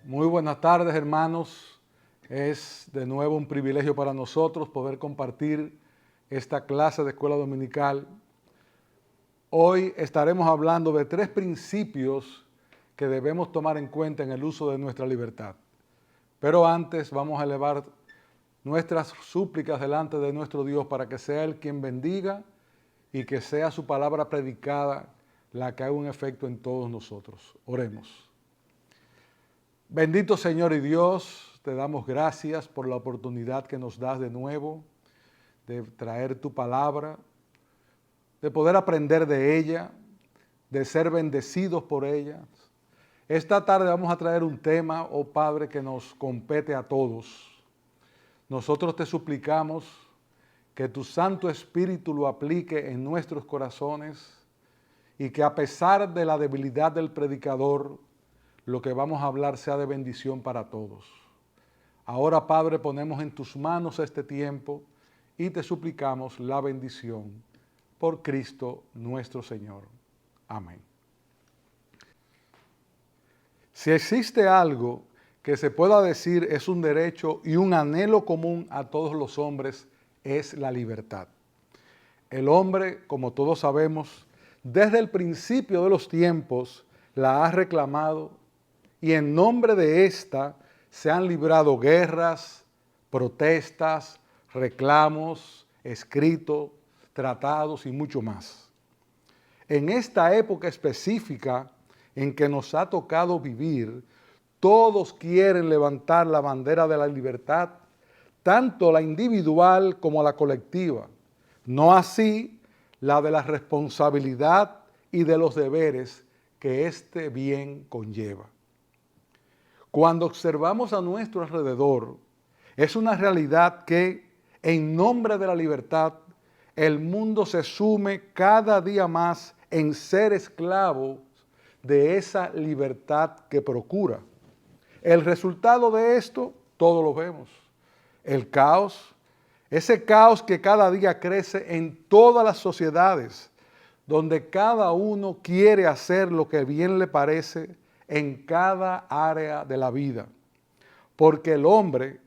Muy buenas tardes, hermanos. Es de nuevo un privilegio para nosotros poder compartir esta clase de escuela dominical. Hoy estaremos hablando de 3 principios que debemos tomar en cuenta en el uso de nuestra libertad. Pero antes vamos a elevar nuestras súplicas delante de nuestro Dios para que sea Él quien bendiga y que sea su palabra predicada la que haga un efecto en todos nosotros. Oremos. Bendito Señor y Dios, te damos gracias por la oportunidad que nos das de nuevo de traer tu palabra, de poder aprender de ella, de ser bendecidos por ella. Esta tarde vamos a traer un tema, oh Padre, que nos compete a todos. Nosotros te suplicamos que tu Santo Espíritu lo aplique en nuestros corazones y que a pesar de la debilidad del predicador, lo que vamos a hablar sea de bendición para todos. Ahora, Padre, ponemos en tus manos este tiempo y te suplicamos la bendición por Cristo nuestro Señor. Amén. Si existe algo que se pueda decir es un derecho y un anhelo común a todos los hombres, es la libertad. El hombre, como todos sabemos, desde el principio de los tiempos la ha reclamado y en nombre de esta se han librado guerras, protestas, reclamos, escritos, tratados y mucho más. En esta época específica en que nos ha tocado vivir, todos quieren levantar la bandera de la libertad, tanto la individual como la colectiva, no así la de la responsabilidad y de los deberes que este bien conlleva. Cuando observamos a nuestro alrededor, es una realidad que, en nombre de la libertad, el mundo se sume cada día más en ser esclavo de esa libertad que procura. El resultado de esto, todos lo vemos. El caos, ese caos que cada día crece en todas las sociedades, donde cada uno quiere hacer lo que bien le parece en cada área de la vida. Porque el hombre,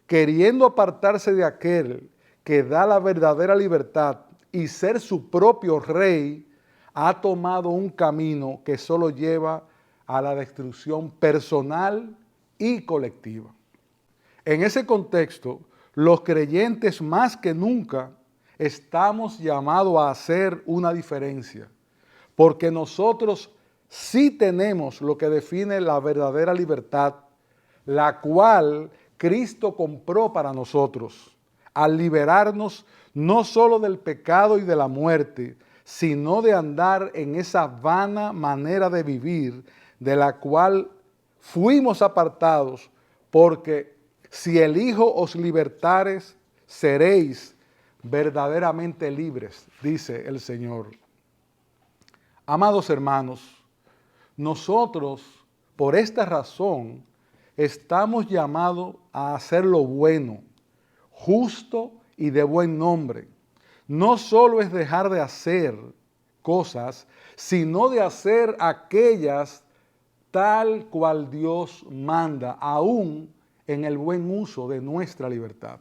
queriendo apartarse de aquel que da la verdadera libertad y ser su propio rey, ha tomado un camino que solo lleva a la destrucción personal y colectiva. En ese contexto, los creyentes más que nunca estamos llamados a hacer una diferencia, porque nosotros sí tenemos lo que define la verdadera libertad, la cual Cristo compró para nosotros, al liberarnos no solo del pecado y de la muerte, sino de andar en esa vana manera de vivir de la cual fuimos apartados, porque si el Hijo os libertares, seréis verdaderamente libres, dice el Señor. Amados hermanos, nosotros, por esta razón, estamos llamados a hacer lo bueno, justo y de buen nombre. No solo es dejar de hacer cosas, sino de hacer aquellas tal cual Dios manda, aún en el buen uso de nuestra libertad.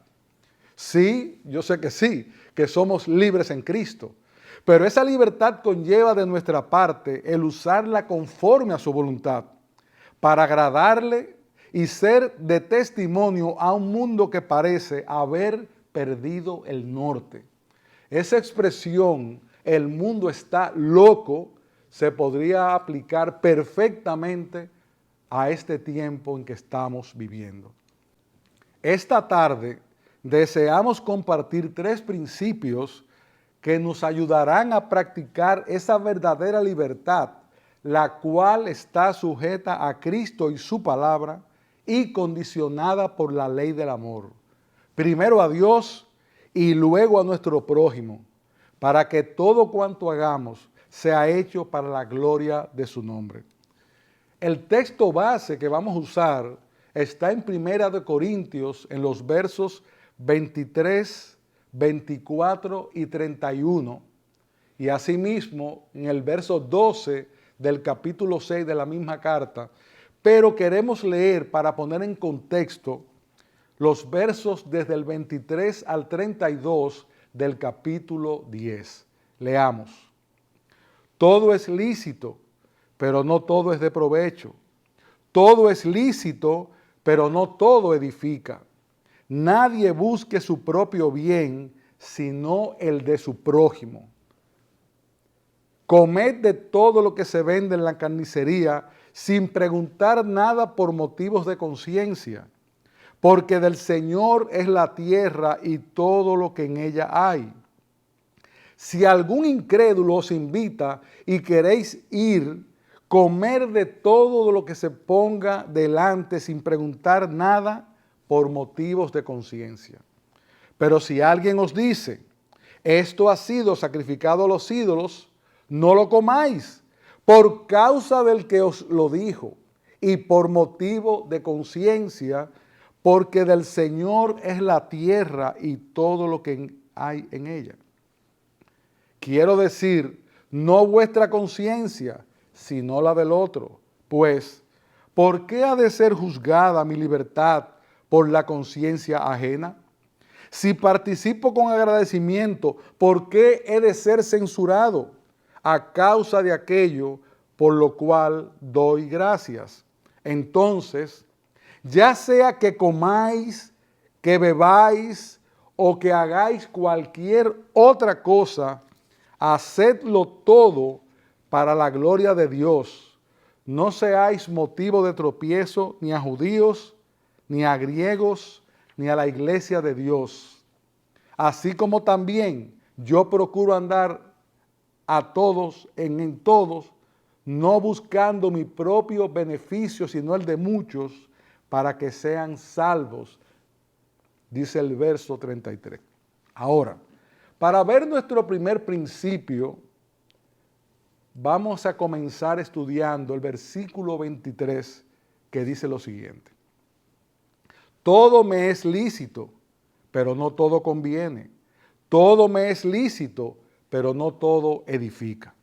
Sí, yo sé que sí, que somos libres en Cristo, pero esa libertad conlleva de nuestra parte el usarla conforme a su voluntad, para agradarle y ser de testimonio a un mundo que parece haber perdido el norte. Esa expresión, el mundo está loco, se podría aplicar perfectamente a este tiempo en que estamos viviendo. Esta tarde deseamos compartir 3 principios que nos ayudarán a practicar esa verdadera libertad, la cual está sujeta a Cristo y su palabra y condicionada por la ley del amor. Primero a Dios y luego a nuestro prójimo, para que todo cuanto hagamos sea hecho para la gloria de su nombre. El texto base que vamos a usar está en 1 Corintios, en los versos 23, 24 y 31, y asimismo en el verso 12 del capítulo 6 de la misma carta, pero queremos leer para poner en contexto los versos desde el 23 al 32 del capítulo 10. Leamos. Todo es lícito, pero no todo es de provecho. Todo es lícito, pero no todo edifica. Nadie busque su propio bien, sino el de su prójimo. Comed de todo lo que se vende en la carnicería, sin preguntar nada por motivos de conciencia, porque del Señor es la tierra y todo lo que en ella hay. Si algún incrédulo os invita y queréis ir, comer de todo lo que se ponga delante sin preguntar nada por motivos de conciencia. Pero si alguien os dice, esto ha sido sacrificado a los ídolos, no lo comáis, por causa del que os lo dijo, y por motivo de conciencia, porque del Señor es la tierra y todo lo que hay en ella. Quiero decir, no vuestra conciencia, sino la del otro. Pues, ¿por qué ha de ser juzgada mi libertad por la conciencia ajena? Si participo con agradecimiento, ¿por qué he de ser censurado a causa de aquello por lo cual doy gracias? Entonces, ya sea que comáis, que bebáis o que hagáis cualquier otra cosa, hacedlo todo para la gloria de Dios. No seáis motivo de tropiezo ni a judíos, ni a griegos, ni a la iglesia de Dios. Así como también yo procuro andar a todos, en todos, no buscando mi propio beneficio, sino el de muchos, para que sean salvos, dice el verso 33. Ahora, para ver nuestro primer principio, vamos a comenzar estudiando el versículo 23, que dice lo siguiente. Todo me es lícito, pero no todo conviene. Todo me es lícito, pero no todo edifica.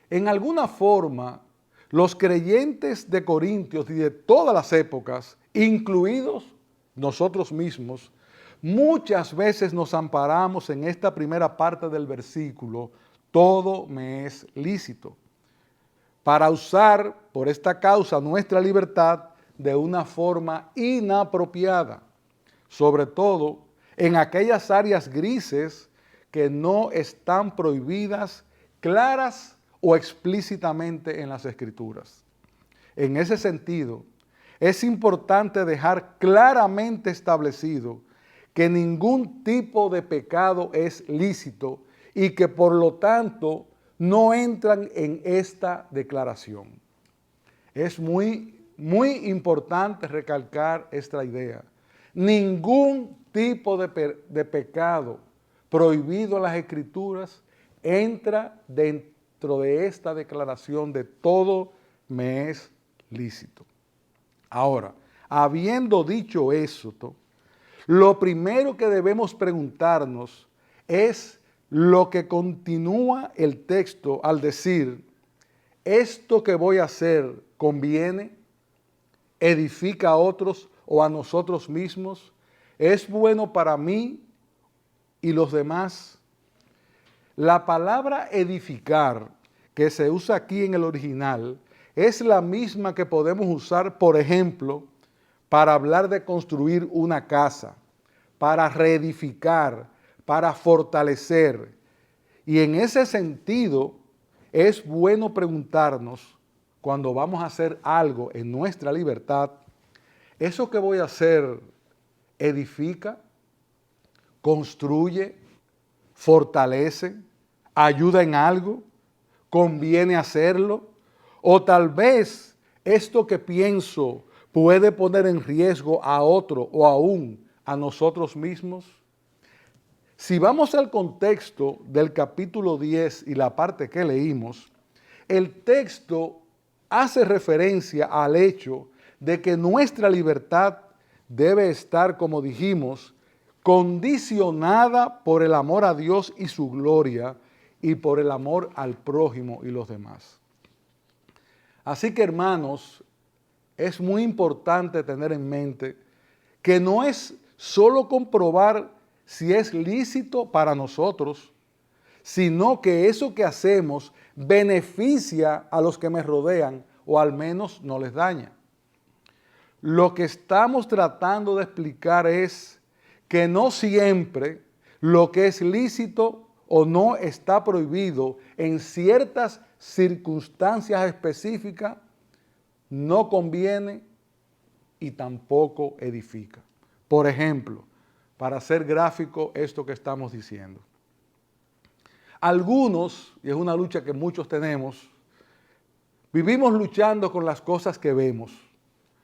En alguna forma, los creyentes de Corintios y de todas las épocas, incluidos nosotros mismos, muchas veces nos amparamos en esta primera parte del versículo, todo me es lícito, para usar por esta causa nuestra libertad de una forma inapropiada, sobre todo en aquellas áreas grises que no están prohibidas claras o explícitamente en las Escrituras. En ese sentido, es importante dejar claramente establecido que ningún tipo de pecado es lícito y que por lo tanto no entran en esta declaración. Es muy importante recalcar esta idea. Ningún tipo de pecado prohibido en las Escrituras entra dentro de esta declaración de todo me es lícito. Ahora, habiendo dicho esto, lo primero que debemos preguntarnos es lo que continúa el texto al decir, ¿esto que voy a hacer conviene? ¿Edifica a otros o a nosotros mismos? ¿Es bueno para mí y los demás? La palabra edificar que se usa aquí en el original es la misma que podemos usar, por ejemplo, para hablar de construir una casa, para reedificar, para fortalecer. Y en ese sentido, es bueno preguntarnos, cuando vamos a hacer algo en nuestra libertad, ¿eso que voy a hacer edifica, construye, fortalece, ayuda en algo, conviene hacerlo? O tal vez esto que pienso puede poner en riesgo a otro o aún a nosotros mismos. Si vamos al contexto del capítulo 10 y la parte que leímos, el texto hace referencia al hecho de que nuestra libertad debe estar, como dijimos, condicionada por el amor a Dios y su gloria y por el amor al prójimo y los demás. Así que, hermanos, es muy importante tener en mente que no es solo comprobar si es lícito para nosotros, sino que eso que hacemos beneficia a los que me rodean o al menos no les daña. Lo que estamos tratando de explicar es que no siempre lo que es lícito o no está prohibido en ciertas circunstancias específicas no conviene y tampoco edifica. Por ejemplo, para hacer gráfico esto que estamos diciendo. Algunos, y es una lucha que muchos tenemos, vivimos luchando con las cosas que vemos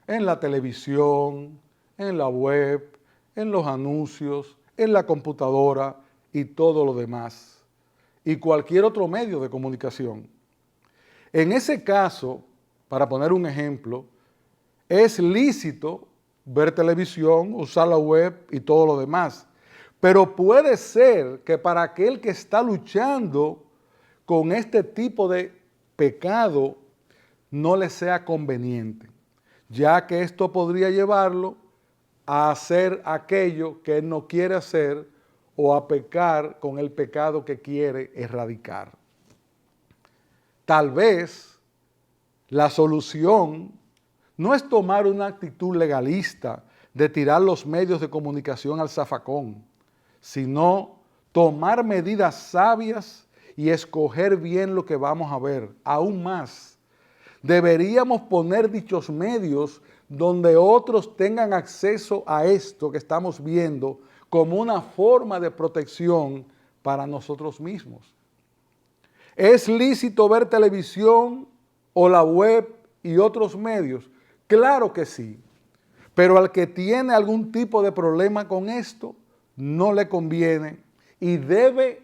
en la televisión, en la web, en los anuncios, en la computadora y todo lo demás, y cualquier otro medio de comunicación. En ese caso, para poner un ejemplo, es lícito ver televisión, usar la web y todo lo demás, pero puede ser que para aquel que está luchando con este tipo de pecado no le sea conveniente, ya que esto podría llevarlo a hacer aquello que él no quiere hacer o a pecar con el pecado que quiere erradicar. Tal vez la solución no es tomar una actitud legalista de tirar los medios de comunicación al zafacón, sino tomar medidas sabias y escoger bien lo que vamos a ver. Aún más, deberíamos poner dichos medios donde otros tengan acceso a esto que estamos viendo como una forma de protección para nosotros mismos. ¿Es lícito ver televisión o la web y otros medios? Claro que sí, pero al que tiene algún tipo de problema con esto, no le conviene y debe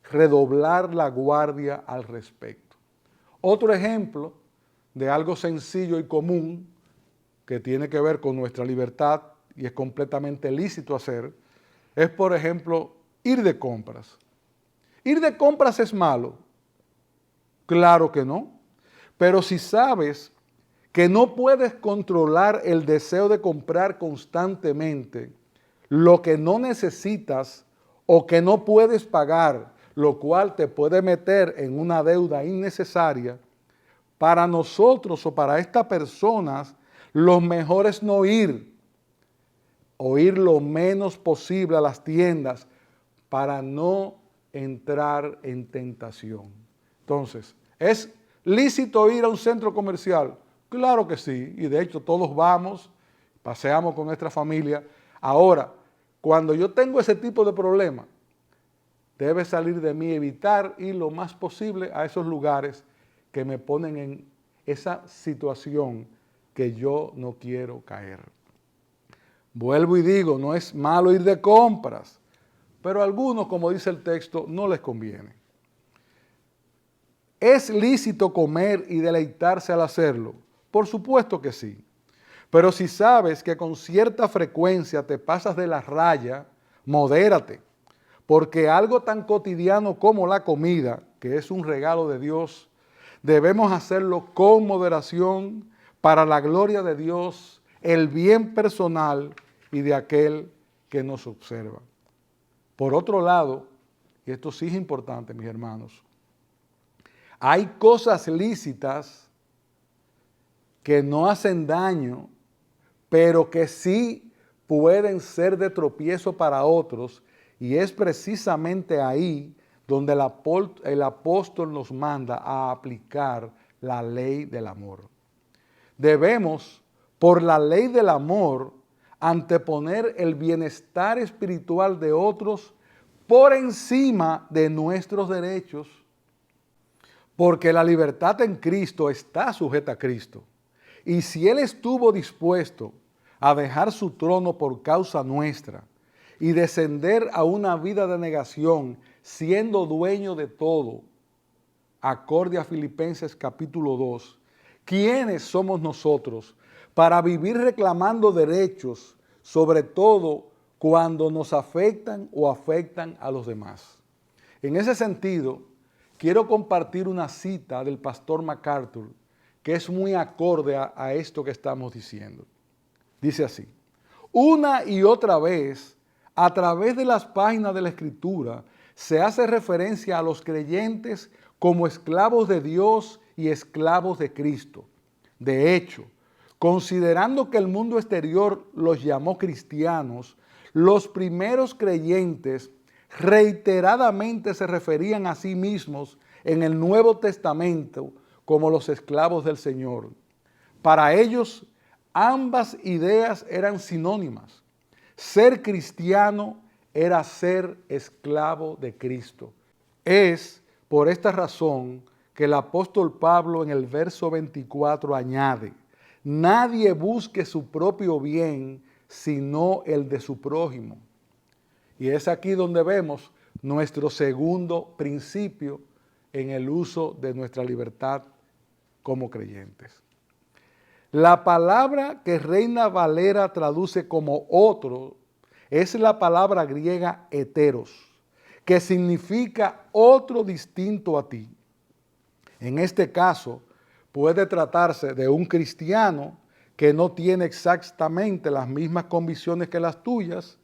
redoblar la guardia al respecto. Otro ejemplo de algo sencillo y común que tiene que ver con nuestra libertad y es completamente lícito hacer, es por ejemplo ir de compras. ¿Ir de compras es malo? Claro que no, pero si sabes que no puedes controlar el deseo de comprar constantemente lo que no necesitas o que no puedes pagar, lo cual te puede meter en una deuda innecesaria, para nosotros o para estas personas, lo mejor es no ir o ir lo menos posible a las tiendas para no entrar en tentación. Entonces, ¿es lícito ir a un centro comercial? Claro que sí, y de hecho todos vamos, paseamos con nuestra familia. Ahora, cuando yo tengo ese tipo de problema, debe salir de mí evitar ir lo más posible a esos lugares que me ponen en esa situación que yo no quiero caer. Vuelvo y digo, no es malo ir de compras, pero a algunos, como dice el texto, no les conviene. ¿Es lícito comer y deleitarse al hacerlo? Por supuesto que sí. Pero si sabes que con cierta frecuencia te pasas de la raya, modérate, porque algo tan cotidiano como la comida, que es un regalo de Dios, debemos hacerlo con moderación para la gloria de Dios, el bien personal y de aquel que nos observa. Por otro lado, y esto sí es importante, mis hermanos, hay cosas lícitas que no hacen daño, pero que sí pueden ser de tropiezo para otros, y es precisamente ahí donde el apóstol nos manda a aplicar la ley del amor. Debemos, por la ley del amor, anteponer el bienestar espiritual de otros por encima de nuestros derechos, porque la libertad en Cristo está sujeta a Cristo. Y si Él estuvo dispuesto a dejar su trono por causa nuestra y descender a una vida de negación, siendo dueño de todo, acorde a Filipenses capítulo 2, ¿quiénes somos nosotros para vivir reclamando derechos, sobre todo cuando nos afectan o afectan a los demás? En ese sentido, quiero compartir una cita del pastor MacArthur que es muy acorde a esto que estamos diciendo. Dice así: una y otra vez, a través de las páginas de la Escritura, se hace referencia a los creyentes como esclavos de Dios y esclavos de Cristo. De hecho, considerando que el mundo exterior los llamó cristianos, los primeros creyentes reiteradamente se referían a sí mismos en el Nuevo Testamento como los esclavos del Señor. Para ellos, ambas ideas eran sinónimas. Ser cristiano era ser esclavo de Cristo. Es por esta razón que el apóstol Pablo en el verso 24 añade: nadie busque su propio bien, sino el de su prójimo. Y es aquí donde vemos nuestro segundo principio en el uso de nuestra libertad como creyentes. La palabra que Reina Valera traduce como otro es la palabra griega heteros, que significa otro distinto a ti. En este caso, puede tratarse de un cristiano que no tiene exactamente las mismas convicciones que las tuyas.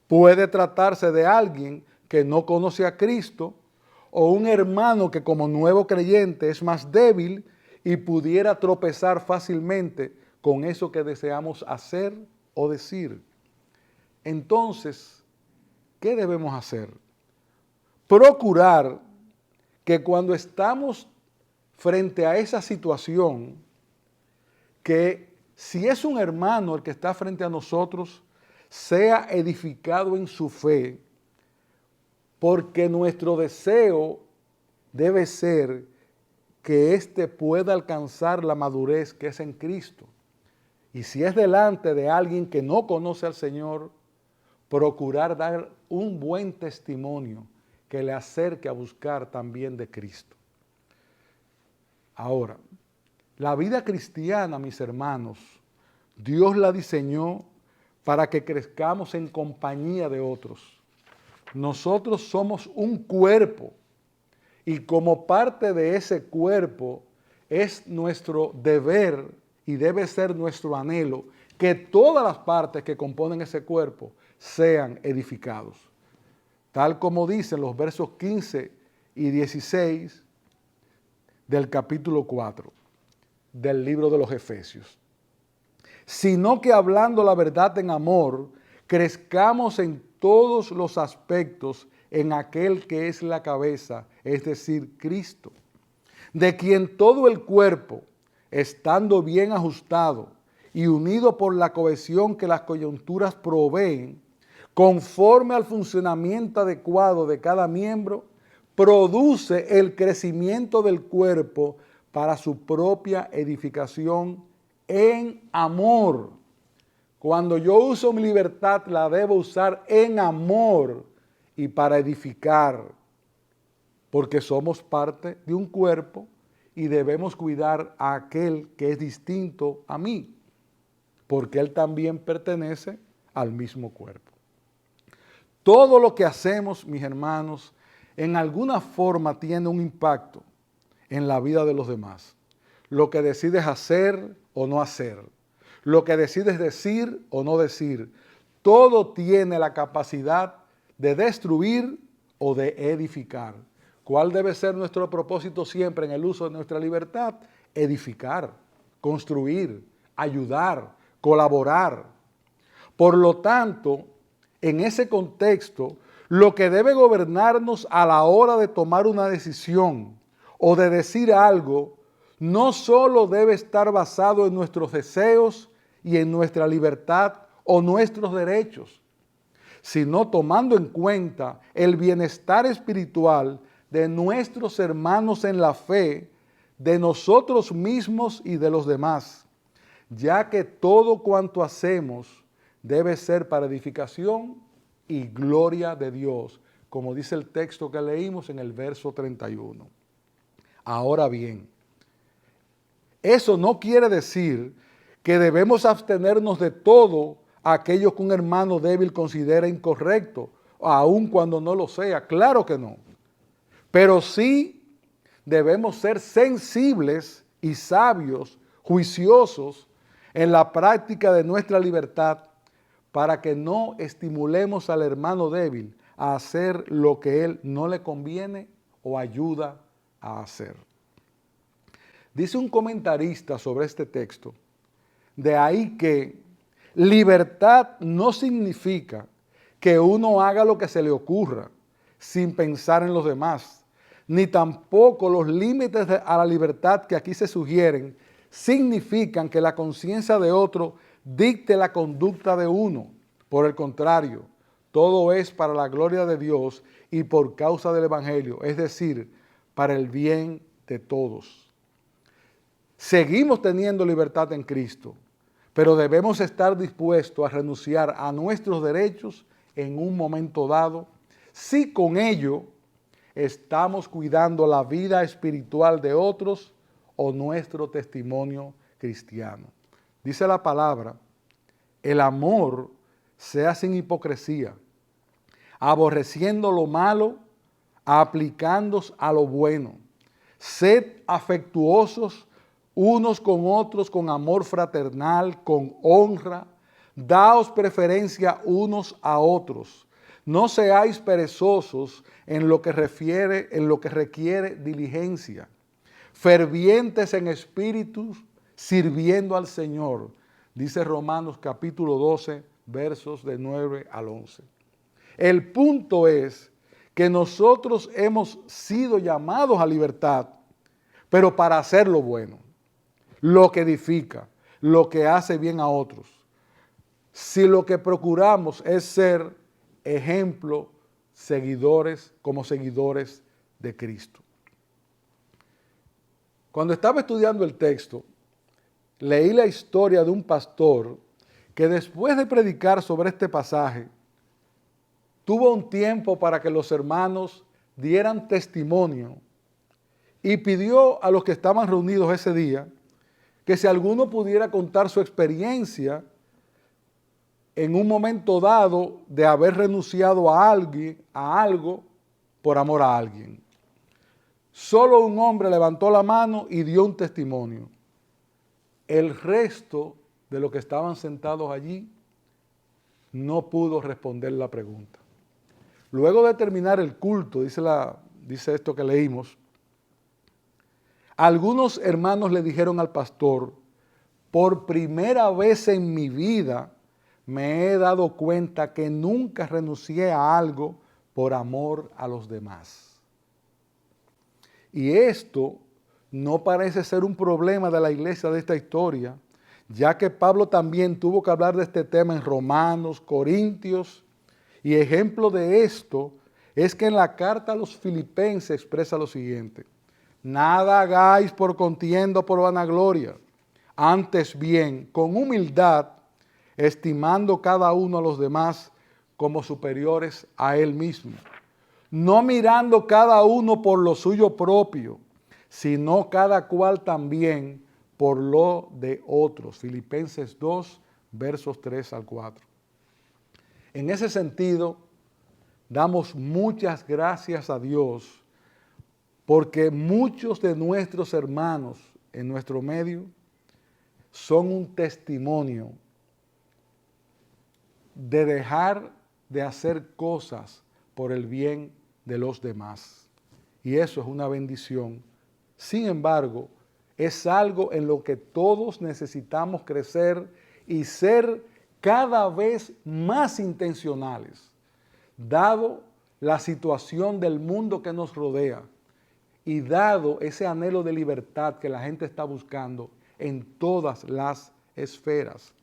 Puede tratarse de alguien que no conoce a Cristo, o un hermano que como nuevo creyente es más débil y pudiera tropezar fácilmente con eso que deseamos hacer o decir. Entonces, ¿qué debemos hacer? Procurar que cuando estamos frente a esa situación, que si es un hermano el que está frente a nosotros, sea edificado en su fe, porque nuestro deseo debe ser que éste pueda alcanzar la madurez que es en Cristo. Y si es delante de alguien que no conoce al Señor, procurar dar un buen testimonio que le acerque a buscar también de Cristo. Ahora, la vida cristiana, mis hermanos, Dios la diseñó para que crezcamos en compañía de otros. Nosotros somos un cuerpo y como parte de ese cuerpo es nuestro deber y debe ser nuestro anhelo que todas las partes que componen ese cuerpo sean edificados. Tal como dicen los versos 15 y 16 del capítulo 4 del libro de los Efesios. Sino que hablando la verdad en amor, crezcamos en todos los aspectos en aquel que es la cabeza, es decir, Cristo, de quien todo el cuerpo, estando bien ajustado y unido por la cohesión que las coyunturas proveen, conforme al funcionamiento adecuado de cada miembro, produce el crecimiento del cuerpo para su propia edificación en amor. Cuando yo uso mi libertad, la debo usar en amor y para edificar, porque somos parte de un cuerpo y debemos cuidar a aquel que es distinto a mí, porque él también pertenece al mismo cuerpo. Todo lo que hacemos, mis hermanos, en alguna forma tiene un impacto en la vida de los demás. Lo que decides hacer o no hacer, lo que decides decir o no decir, todo tiene la capacidad de destruir o de edificar. ¿Cuál debe ser nuestro propósito siempre en el uso de nuestra libertad? Edificar, construir, ayudar, colaborar. Por lo tanto, en ese contexto, lo que debe gobernarnos a la hora de tomar una decisión o de decir algo, no solo debe estar basado en nuestros deseos y en nuestra libertad o nuestros derechos, sino tomando en cuenta el bienestar espiritual de nuestros hermanos en la fe, de nosotros mismos y de los demás, ya que todo cuanto hacemos debe ser para edificación y gloria de Dios, como dice el texto que leímos en el verso 31. Ahora bien, eso no quiere decir que debemos abstenernos de todo aquello que un hermano débil considera incorrecto, aun cuando no lo sea. Claro que no. Pero sí debemos ser sensibles y sabios, juiciosos en la práctica de nuestra libertad, para que no estimulemos al hermano débil a hacer lo que él no le conviene o ayuda a hacer. Dice un comentarista sobre este texto, de ahí que libertad no significa que uno haga lo que se le ocurra sin pensar en los demás, ni tampoco los límites a la libertad que aquí se sugieren significan que la conciencia de otro dicte la conducta de uno. Por el contrario, todo es para la gloria de Dios y por causa del Evangelio, es decir, para el bien de todos. Seguimos teniendo libertad en Cristo, pero debemos estar dispuestos a renunciar a nuestros derechos en un momento dado, si con ello estamos cuidando la vida espiritual de otros o nuestro testimonio cristiano. Dice la palabra, el amor sea sin hipocresía, aborreciendo lo malo, aplicándoos a lo bueno. Sed afectuosos unos con otros con amor fraternal, con honra. Daos preferencia unos a otros. No seáis perezosos en lo que requiere diligencia. Fervientes en espíritu, sirviendo al Señor. Dice Romanos capítulo 12, versos de 9 al 11. El punto es que nosotros hemos sido llamados a libertad, pero para hacer lo bueno, lo que edifica, lo que hace bien a otros. Si lo que procuramos es ser ejemplo, como seguidores de Cristo. Cuando estaba estudiando el texto, leí la historia de un pastor que después de predicar sobre este pasaje, tuvo un tiempo para que los hermanos dieran testimonio y pidió a los que estaban reunidos ese día que si alguno pudiera contar su experiencia en un momento dado de haber renunciado a algo por amor a alguien. Solo un hombre levantó la mano y dio un testimonio. El resto de los que estaban sentados allí no pudo responder la pregunta. Luego de terminar el culto, dice esto que leímos, algunos hermanos le dijeron al pastor, por primera vez en mi vida me he dado cuenta que nunca renuncié a algo por amor a los demás. Y esto no parece ser un problema de la iglesia de esta historia, ya que Pablo también tuvo que hablar de este tema en Romanos, Corintios, y ejemplo de esto es que en la carta a los Filipenses expresa lo siguiente, nada hagáis por contienda o por vanagloria, antes bien, con humildad, estimando cada uno a los demás como superiores a él mismo, no mirando cada uno por lo suyo propio, sino cada cual también por lo de otros. Filipenses 2, versos 3 al 4. En ese sentido, damos muchas gracias a Dios porque muchos de nuestros hermanos en nuestro medio son un testimonio de dejar de hacer cosas por el bien de los demás. Y eso es una bendición. Sin embargo, es algo en lo que todos necesitamos crecer y ser cada vez más intencionales, dado la situación del mundo que nos rodea y dado ese anhelo de libertad que la gente está buscando en todas las esferas.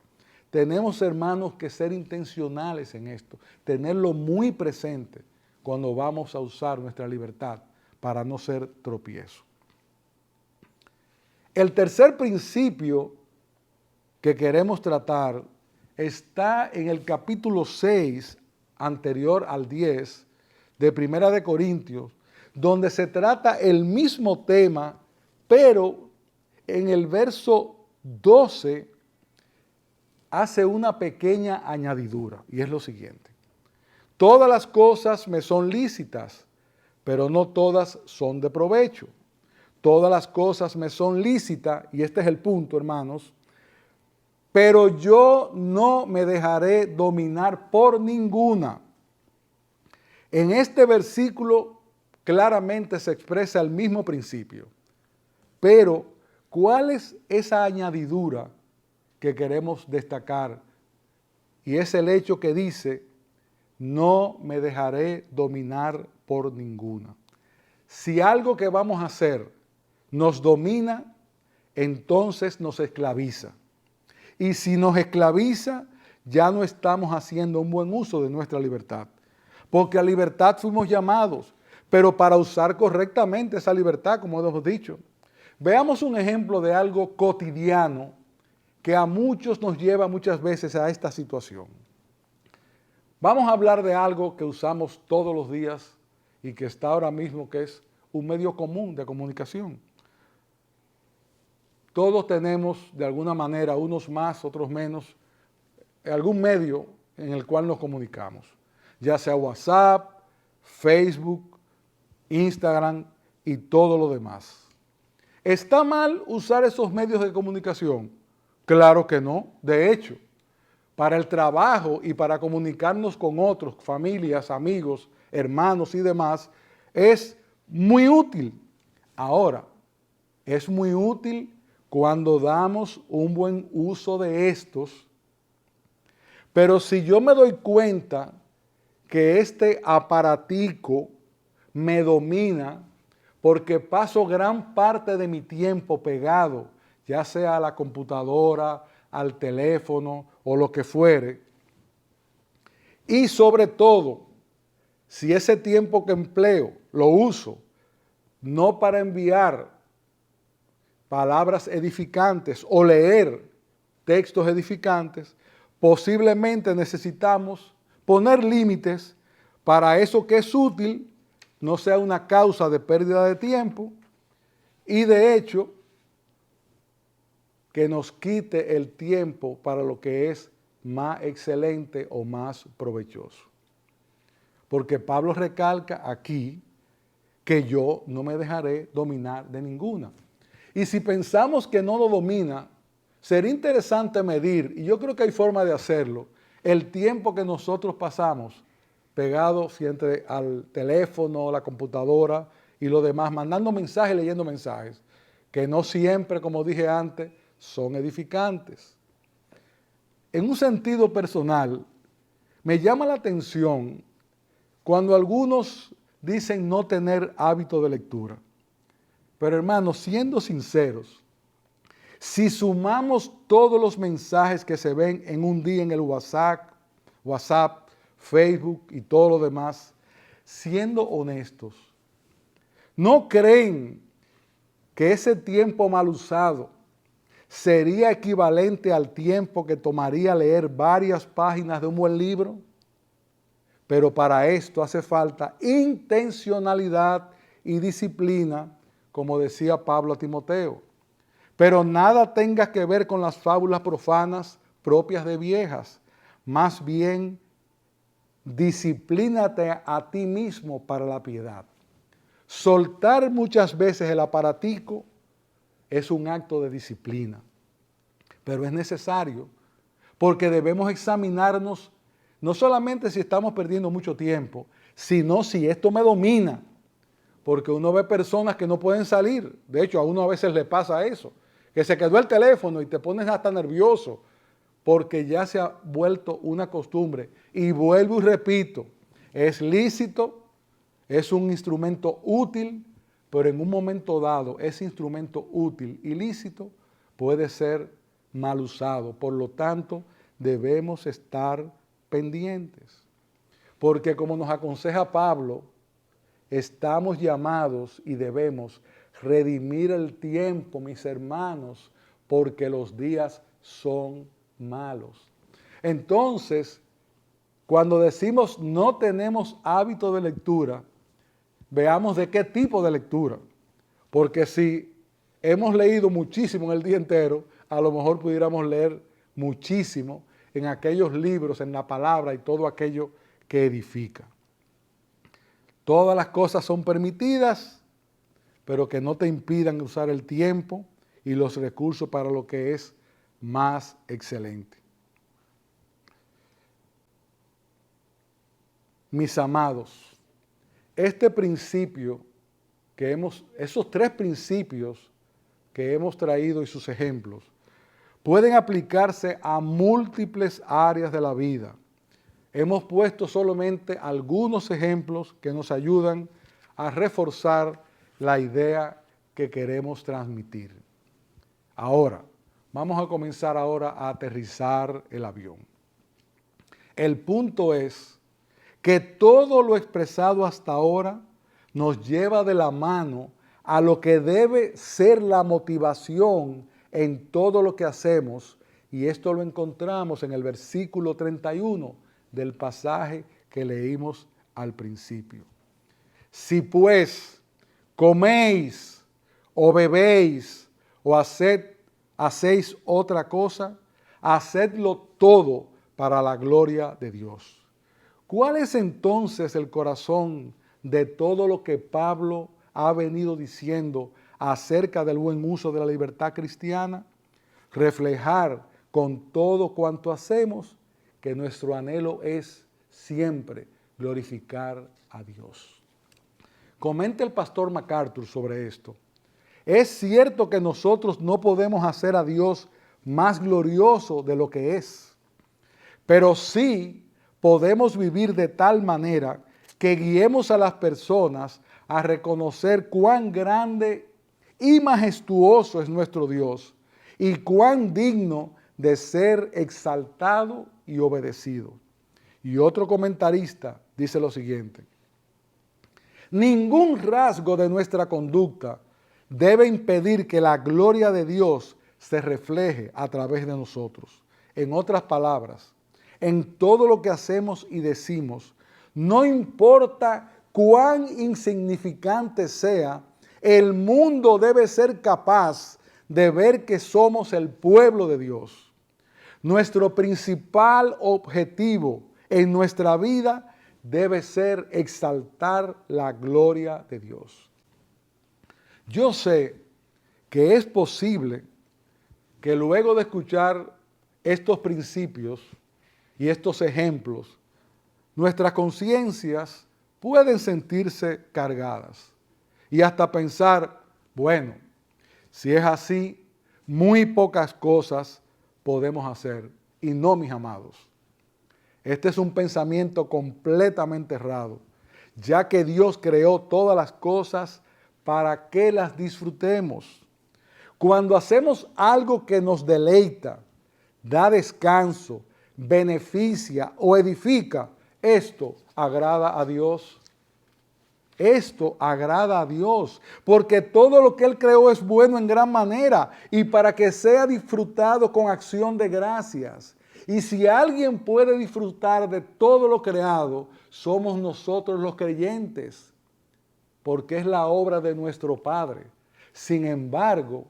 Tenemos, hermanos, que ser intencionales en esto, tenerlo muy presente cuando vamos a usar nuestra libertad para no ser tropiezo. El tercer principio que queremos tratar está en el capítulo 6, anterior al 10, de Primera de Corintios, donde se trata el mismo tema, pero en el verso 12 hace una pequeña añadidura, y es lo siguiente. Todas las cosas me son lícitas, pero no todas son de provecho. todas las cosas me son lícitas, y este es el punto, hermanos, pero yo no me dejaré dominar por ninguna. En este versículo claramente se expresa el mismo principio, pero ¿cuál es esa añadidura que queremos destacar? Y es el hecho que dice, no me dejaré dominar por ninguna. Si algo que vamos a hacer nos domina, entonces nos esclaviza. Y si nos esclaviza, ya no estamos haciendo un buen uso de nuestra libertad. Porque a libertad fuimos llamados, pero para usar correctamente esa libertad, como hemos dicho. Veamos un ejemplo de algo cotidiano que a muchos nos lleva muchas veces a esta situación. Vamos a hablar de algo que usamos todos los días y que está ahora mismo, que es un medio común de comunicación. Todos tenemos de alguna manera, unos más, otros menos, algún medio en el cual nos comunicamos, ya sea WhatsApp, Facebook, Instagram y todo lo demás. ¿Está mal usar esos medios de comunicación? Claro que no. De hecho, para el trabajo y para comunicarnos con otros, familias, amigos, hermanos y demás, es muy útil. Ahora, es muy útil cuando damos un buen uso de estos, pero si yo me doy cuenta que este aparatico me domina porque paso gran parte de mi tiempo pegado, ya sea a la computadora, al teléfono o lo que fuere, y sobre todo, si ese tiempo que empleo lo uso no para enviar palabras edificantes o leer textos edificantes, posiblemente necesitamos poner límites para eso que es útil, no sea una causa de pérdida de tiempo y de hecho que nos quite el tiempo para lo que es más excelente o más provechoso. Porque Pablo recalca aquí que yo no me dejaré dominar de ninguna. Y si pensamos que no lo domina, sería interesante medir, y yo creo que hay forma de hacerlo, el tiempo que nosotros pasamos pegados siempre al teléfono, la computadora y lo demás, mandando mensajes, leyendo mensajes, que no siempre, como dije antes, son edificantes. En un sentido personal, me llama la atención cuando algunos dicen no tener hábito de lectura. Pero hermanos, siendo sinceros, si sumamos todos los mensajes que se ven en un día en el WhatsApp, Facebook y todo lo demás, siendo honestos, ¿no creen que ese tiempo mal usado sería equivalente al tiempo que tomaría leer varias páginas de un buen libro? Pero para esto hace falta intencionalidad y disciplina, como decía Pablo a Timoteo. Pero nada tenga que ver con las fábulas profanas propias de viejas. Más bien, disciplínate a ti mismo para la piedad. Soltar muchas veces el aparatico es un acto de disciplina. Pero es necesario porque debemos examinarnos no solamente si estamos perdiendo mucho tiempo, sino si esto me domina. Porque uno ve personas que no pueden salir. De hecho, a uno a veces le pasa eso, que se quedó el teléfono y te pones hasta nervioso porque ya se ha vuelto una costumbre. Y vuelvo y repito, es lícito, es un instrumento útil, pero en un momento dado ese instrumento útil y lícito puede ser mal usado. Por lo tanto, debemos estar pendientes. Porque como nos aconseja Pablo, estamos llamados y debemos redimir el tiempo, mis hermanos, porque los días son malos. Entonces, cuando decimos no tenemos hábito de lectura, veamos de qué tipo de lectura. Porque si hemos leído muchísimo en el día entero, a lo mejor pudiéramos leer muchísimo en aquellos libros, en la palabra y todo aquello que edifica. Todas las cosas son permitidas, pero que no te impidan usar el tiempo y los recursos para lo que es más excelente. Mis amados, este principio esos tres principios que hemos traído y sus ejemplos, pueden aplicarse a múltiples áreas de la vida. Hemos puesto solamente algunos ejemplos que nos ayudan a reforzar la idea que queremos transmitir. Ahora, vamos a comenzar ahora a aterrizar el avión. El punto es que todo lo expresado hasta ahora nos lleva de la mano a lo que debe ser la motivación en todo lo que hacemos, y esto lo encontramos en el versículo 31 del pasaje que leímos al principio. Si pues coméis o bebéis o hacéis otra cosa, hacedlo todo para la gloria de Dios. ¿Cuál es entonces el corazón de todo lo que Pablo ha venido diciendo acerca del buen uso de la libertad cristiana? Reflejar con todo cuanto hacemos que nuestro anhelo es siempre glorificar a Dios. Comenta el pastor MacArthur sobre esto. Es cierto que nosotros no podemos hacer a Dios más glorioso de lo que es, pero sí podemos vivir de tal manera que guiemos a las personas a reconocer cuán grande y majestuoso es nuestro Dios y cuán digno de ser exaltado y obedecido. Y otro comentarista dice lo siguiente: ningún rasgo de nuestra conducta debe impedir que la gloria de Dios se refleje a través de nosotros. En otras palabras, en todo lo que hacemos y decimos, no importa cuán insignificante sea, el mundo debe ser capaz de ver que somos el pueblo de Dios. Nuestro principal objetivo en nuestra vida debe ser exaltar la gloria de Dios. Yo sé que es posible que luego de escuchar estos principios y estos ejemplos, nuestras conciencias pueden sentirse cargadas y hasta pensar, bueno, si es así, muy pocas cosas podemos hacer. Y no, mis amados. Este es un pensamiento completamente errado, ya que Dios creó todas las cosas para que las disfrutemos. Cuando hacemos algo que nos deleita, da descanso, beneficia o edifica, esto agrada a Dios. Esto agrada a Dios, porque todo lo que Él creó es bueno en gran manera y para que sea disfrutado con acción de gracias. Y si alguien puede disfrutar de todo lo creado, somos nosotros los creyentes, porque es la obra de nuestro Padre. Sin embargo,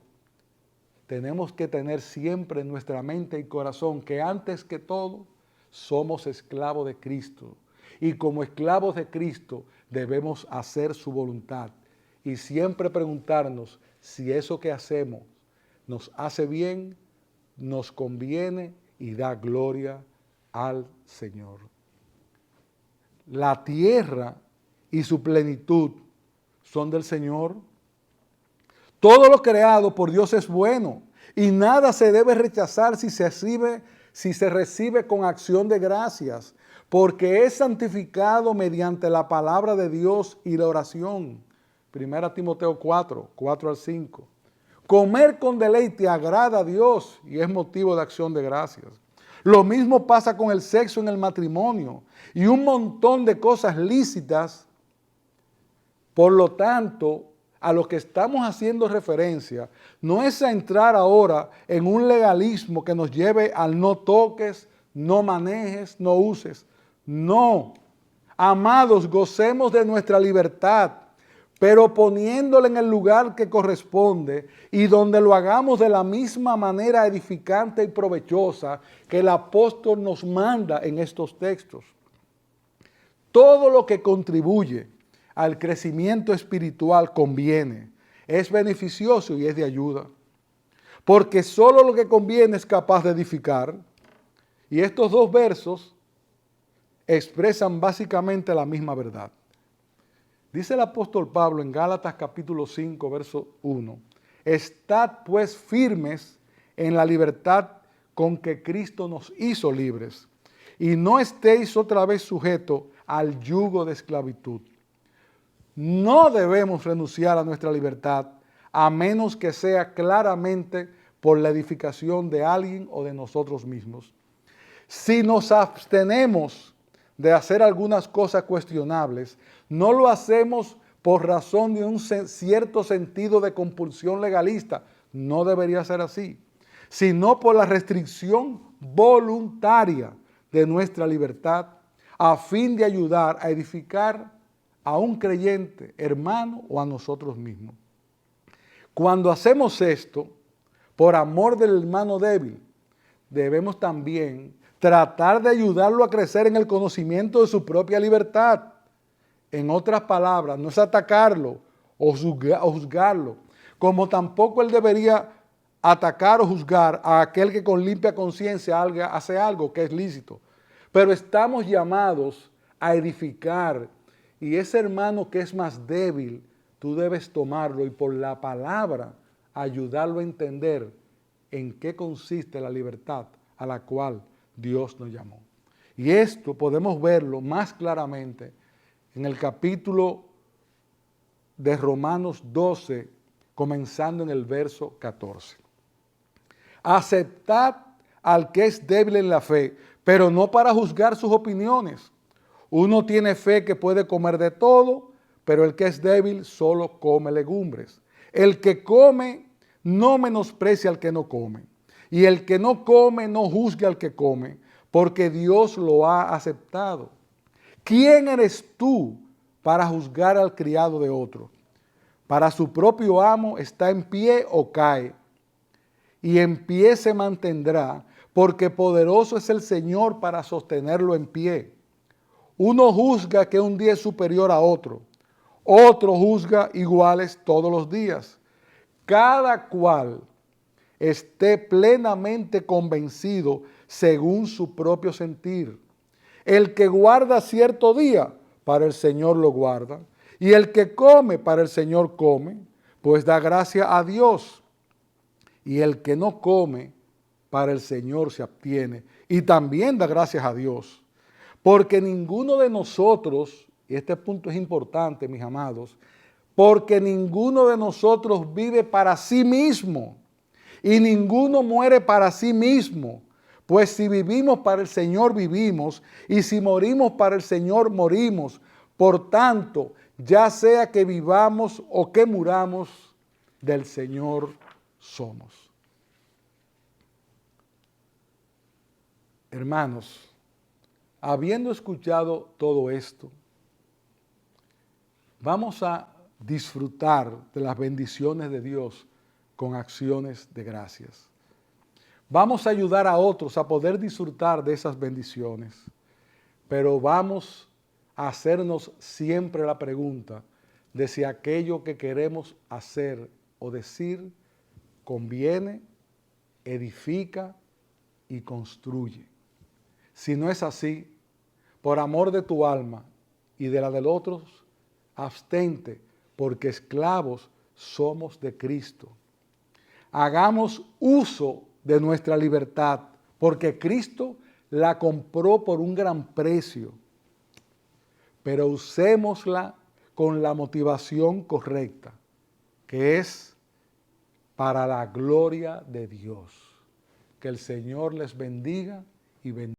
tenemos que tener siempre en nuestra mente y corazón que antes que todo somos esclavos de Cristo. Y como esclavos de Cristo debemos hacer su voluntad y siempre preguntarnos si eso que hacemos nos hace bien, nos conviene y da gloria al Señor. La tierra y su plenitud son del Señor. Todo lo creado por Dios es bueno y nada se debe rechazar si se recibe con acción de gracias, porque es santificado mediante la palabra de Dios y la oración. 1 Timoteo 4, 4 al 5. Comer con deleite agrada a Dios y es motivo de acción de gracias. Lo mismo pasa con el sexo en el matrimonio y un montón de cosas lícitas. Por lo tanto, a lo que estamos haciendo referencia no es a entrar ahora en un legalismo que nos lleve al no toques, no manejes, no uses. No, amados, gocemos de nuestra libertad, pero poniéndola en el lugar que corresponde y donde lo hagamos de la misma manera edificante y provechosa que el apóstol nos manda en estos textos. Todo lo que contribuye al crecimiento espiritual conviene, es beneficioso y es de ayuda. Porque solo lo que conviene es capaz de edificar. Y estos dos versos expresan básicamente la misma verdad. Dice el apóstol Pablo en Gálatas capítulo 5, verso 1, estad pues firmes en la libertad con que Cristo nos hizo libres, y no estéis otra vez sujetos al yugo de esclavitud. No debemos renunciar a nuestra libertad, a menos que sea claramente por la edificación de alguien o de nosotros mismos. Si nos abstenemos de hacer algunas cosas cuestionables, no lo hacemos por razón de un cierto sentido de compulsión legalista, no debería ser así, sino por la restricción voluntaria de nuestra libertad, a fin de ayudar a edificar a un creyente, hermano o a nosotros mismos. Cuando hacemos esto, por amor del hermano débil, debemos también tratar de ayudarlo a crecer en el conocimiento de su propia libertad. En otras palabras, no es atacarlo o juzgarlo, como tampoco él debería atacar o juzgar a aquel que con limpia conciencia hace algo que es lícito. Pero estamos llamados a edificar, y ese hermano que es más débil, tú debes tomarlo y por la palabra ayudarlo a entender en qué consiste la libertad a la cual Dios nos llamó. Y esto podemos verlo más claramente en el capítulo de Romanos 12, comenzando en el verso 14. Aceptad al que es débil en la fe, pero no para juzgar sus opiniones. Uno tiene fe que puede comer de todo, pero el que es débil solo come legumbres. El que come no menosprecia al que no come. Y el que no come no juzgue al que come, porque Dios lo ha aceptado. ¿Quién eres tú para juzgar al criado de otro? Para su propio amo está en pie o cae, y en pie se mantendrá, porque poderoso es el Señor para sostenerlo en pie. Uno juzga que un día es superior a otro, otro juzga iguales todos los días. Cada cual esté plenamente convencido según su propio sentir. El que guarda cierto día, para el Señor lo guarda, y el que come, para el Señor come, pues da gracia a Dios. Y el que no come, para el Señor se abstiene, y también da gracias a Dios. Porque ninguno de nosotros, y este punto es importante, mis amados, porque ninguno de nosotros vive para sí mismo, y ninguno muere para sí mismo. Pues si vivimos para el Señor vivimos, y si morimos para el Señor morimos. Por tanto, ya sea que vivamos o que muramos, del Señor somos. Hermanos, habiendo escuchado todo esto, vamos a disfrutar de las bendiciones de Dios con acciones de gracias. Vamos a ayudar a otros a poder disfrutar de esas bendiciones, pero vamos a hacernos siempre la pregunta de si aquello que queremos hacer o decir conviene, edifica y construye. Si no es así, por amor de tu alma y de la del otro, abstente, porque esclavos somos de Cristo. Hagamos uso de nuestra libertad, porque Cristo la compró por un gran precio, pero usémosla con la motivación correcta, que es para la gloria de Dios. Que el Señor les bendiga y bendiga.